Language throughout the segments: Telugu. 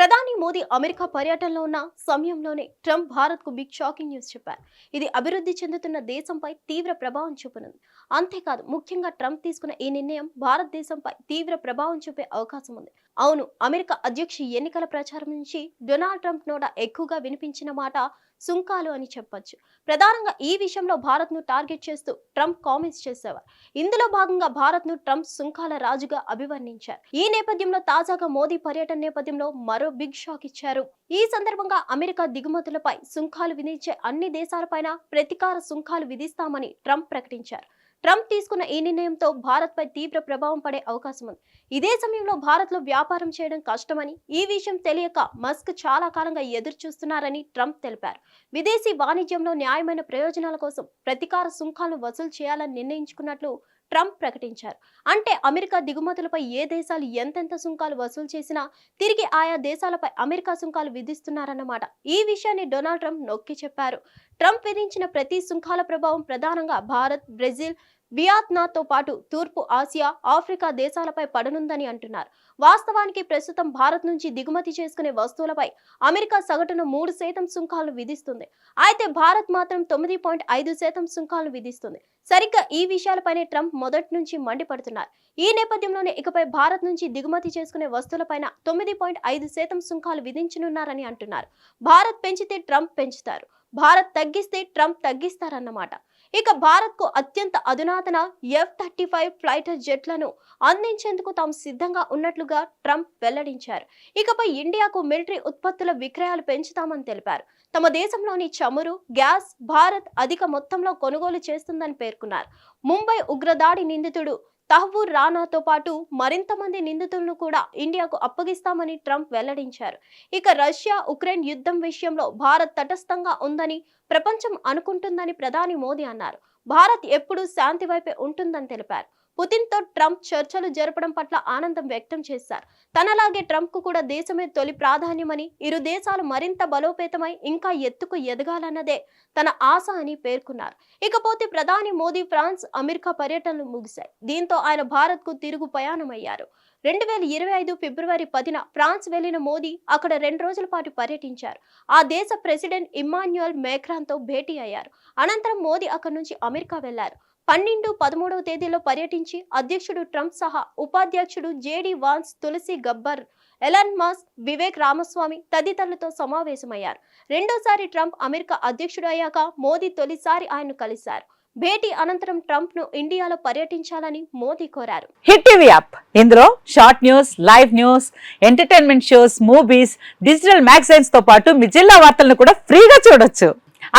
ప్రధాని మోదీ అమెరికా పర్యటనలో ఉన్న సమయంలోనే ట్రంప్ భారత్కు బిగ్ షాకింగ్ న్యూస్ చెప్పారు. ఇది అభివృద్ధి చెందుతున్న దేశంపై తీవ్ర ప్రభావం చూపనుంది. అంతేకాదు, ముఖ్యంగా ట్రంప్ తీసుకున్న ఈ నిర్ణయం భారతదేశంపై తీవ్ర ప్రభావం చూపే అవకాశం ఉంది. అవును, అమెరికా అధ్యక్ష ఎన్నికల ప్రచారం నుంచి డొనాల్డ్ ట్రంప్ నోట ఎక్కువగా వినిపించిన మాట సుంకాలు అని చెప్పొచ్చు. ప్రధానంగా ఈ విషయంలో భారత్ ను టార్గెట్ చేస్తూ ట్రంప్ కామెంట్స్ చేసేవారు. ఇందులో భాగంగా భారత్ ను ట్రంప్ సుంకాల రాజుగా అభివర్ణించారు. ఈ నేపథ్యంలో తాజాగా మోదీ పర్యటన నేపథ్యంలో మరో బిగ్ షాక్ ఇచ్చారు. ఈ సందర్భంగా అమెరికా దిగుమతులపై సుంకాలు విధించే అన్ని దేశాలపైన ప్రతీకార సుంకాలు విధిస్తామని ట్రంప్ ప్రకటించారు. ట్రంప్ తీసుకున్న ఈ నిర్ణయంతో భారత్ పై తీవ్ర ప్రభావం పడే అవకాశం ఉంది. ఇదే సమయంలో భారత్ లో వ్యాపారం చేయడం కష్టమని, ఈ విషయం తెలియక మస్క్ చాలా కాలంగా ఎదురు చూస్తున్నారని ట్రంప్ తెలిపారు. విదేశీ వాణిజ్యంలో న్యాయమైన ప్రయోజనాల కోసం ప్రతీకార సుంకాలను వసూలు చేయాలని నిర్ణయించుకున్నట్లు ట్రంప్ ప్రకటించారు. అంటే అమెరికా దిగుమతులపై ఏ దేశాలు ఎంతెంత సుంకాలు వసూలు చేసినా తిరిగి ఆయా దేశాలపై అమెరికా సుంకాలు విధిస్తున్నారన్నమాట. ఈ విషయాన్ని డొనాల్డ్ ట్రంప్ నొక్కి చెప్పారు. ట్రంప్ విధించిన ప్రతి సుంకాల ప్రభావం ప్రధానంగా భారత్, బ్రెజిల్, వియత్నాంతో పాటు తూర్పు ఆసియా, ఆఫ్రికా దేశాలపై పడనుందని అంటున్నారు. వాస్తవానికి ప్రస్తుతం భారత్ నుంచి దిగుమతి చేసుకునే వస్తువులపై అమెరికా సగటున 3% సుంకాలను విధిస్తుంది. అయితే భారత్ మాత్రం 9.5% సుంకాలను విధిస్తుంది. సరిగ్గా ఈ విషయాలపైనే ట్రంప్ మొదటి నుంచి మండిపడుతున్నారు. ఈ నేపథ్యంలోనే ఇకపై భారత్ నుంచి దిగుమతి చేసుకునే వస్తువులపైన 9.5% సుంకాలు విధించనున్నారని అంటున్నారు. భారత్ పెంచితే ట్రంప్ పెంచుతారు, భారత్ తగ్గిస్తే ట్రంప్ తగ్గిస్తారన్నమాట. ఇక భారత్ కు అత్యంత అధునాతన F-35 ఫైటర్ జెట్లను అందించేందుకు తాము సిద్ధంగా ఉన్నట్లుగా ట్రంప్ వెల్లడించారు. ఇకపై ఇండియాకు మిలిటరీ ఉత్పత్తుల విక్రయాలు పెంచుతామని తెలిపారు. తమ దేశంలోని చమురు, గ్యాస్ భారత్ అధిక మొత్తంలో కొనుగోలు చేస్తుందని పేర్కొన్నారు. ముంబై ఉగ్రదాడి నిందితుడు తహ్వూర్ రానాతో పాటు మరింత మంది నిందితులను కూడా ఇండియాకు అప్పగిస్తామని ట్రంప్ వెల్లడించారు. ఇక రష్యా ఉక్రెయిన్ యుద్ధం విషయంలో భారత్ తటస్థంగా ఉందని ప్రపంచం అనుకుంటుందని ప్రధాని మోదీ అన్నారు. భారత్ ఎప్పుడూ శాంతి వైపే ఉంటుందని తెలిపారు. పుతిన్తో ట్రంప్ చర్చలు జరపడం పట్ల ఆనందం వ్యక్తం చేశారు. తనలాగే ట్రంప్ కు కూడా దేశమే తొలి ప్రాధాన్యమని, ఇరు దేశాలు మరింత బలోపేతమై ఇంకా ఎత్తుకు ఎదగాలన్నదే తన ఆశ అని పేర్కొన్నారు. ఇకపోతే ప్రధాని మోదీ ఫ్రాన్స్, అమెరికా పర్యటనలు ముగిశాయి. దీంతో ఆయన భారత్ కు తిరుగు ప్రయాణమయ్యారు. 2025 ఫిబ్రవరి 10న ఫ్రాన్స్ వెళ్లిన మోదీ అక్కడ 2 రోజుల పాటు పర్యటించారు. ఆ దేశ ప్రెసిడెంట్ ఇమ్మాన్యుయల్ మేక్రాన్ తో భేటీ అయ్యారు. అనంతరం మోదీ అక్కడి నుంచి అమెరికా వెళ్లారు. 12, 13వ తేదీలో పర్యటించి అధ్యక్షుడు ట్రంప్ సహా ఉపాధ్యక్షుడు జేడీ వాన్స్, తులసి గబ్బర్, ఎలాన్ మస్క్, వివేక్ రామస్వామి తదితరులతో సమావేశమయ్యారు. రెండోసారి ట్రంప్ అమెరికా అధ్యక్షుడు అయ్యాక మోదీ తొలిసారి ఆయన్ను కలిశారు. భేటీ అనంతరం ట్రంప్ ను ఇండియాలో పర్యటించాలని మోదీ కోరారు. హిట్ టీవీ యాప్, ఇందులో short news, live news, entertainment shows, movies, digital magazines తో పాటు మీ జిల్లా వార్తలను కూడా ఫ్రీగా చూడొచ్చు.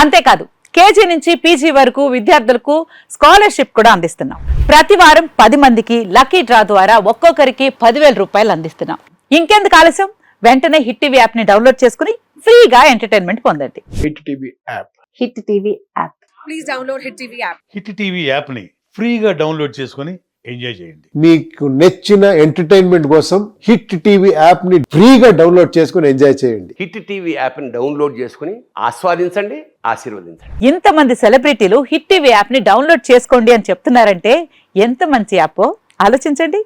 అంతేకాదు, కేజీ నుంచి పీజీ వరకు విద్యార్థులకు స్కాలర్షిప్ కూడా అందిస్తున్నాం. ప్రతి వారం 10 మందికి లక్కీ డ్రా ద్వారా ఒక్కొక్కరికి 10,000 రూపాయలు అందిస్తున్నాం. ఇంకెందుకు ఆలస్యం, వెంటనే హిట్ టీవీ యాప్ ని డౌన్లోడ్ చేసుకుని ఫ్రీగా ఎంటర్టైన్మెంట్ పొందండి. Hit TV app. Hit TV app. Please download hit TV app. Hit TV app ని ఫ్రీగా డౌన్లోడ్ చేసుకుని ఎంజాయ్ చేయండి. మీకు నచ్చిన ఎంటర్టైన్మెంట్ కోసం హిట్ టీవీ యాప్ ని ఫ్రీగా డౌన్లోడ్ చేసుకుని ఎంజాయ్ చేయండి. హిట్ టీవీ యాప్ ని డౌన్లోడ్ చేసుకుని ఆస్వాదించండి, ఆశీర్వదించండి. ఇంతమంది సెలబ్రిటీలు హిట్ టీవీ యాప్ ని డౌన్లోడ్ చేసుకోండి అని చెప్తున్నారంటే ఎంత మంచి యాప్ ఆలోచించండి.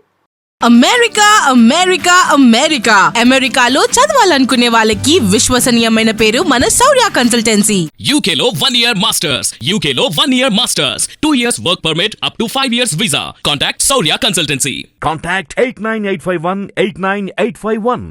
అమెరికా అమెరికా అమెరికా అమెరికాలో చదవాలనుకునే వాళ్ళకి విశ్వసనీయమైన పేరు మన శౌర్య కన్సల్టెన్సీ. UK లో 1 year masters. UK లో 1 year masters. 2 years work permit up to 5 years visa. Contact Saurya Consultancy. Contact 89851 89851.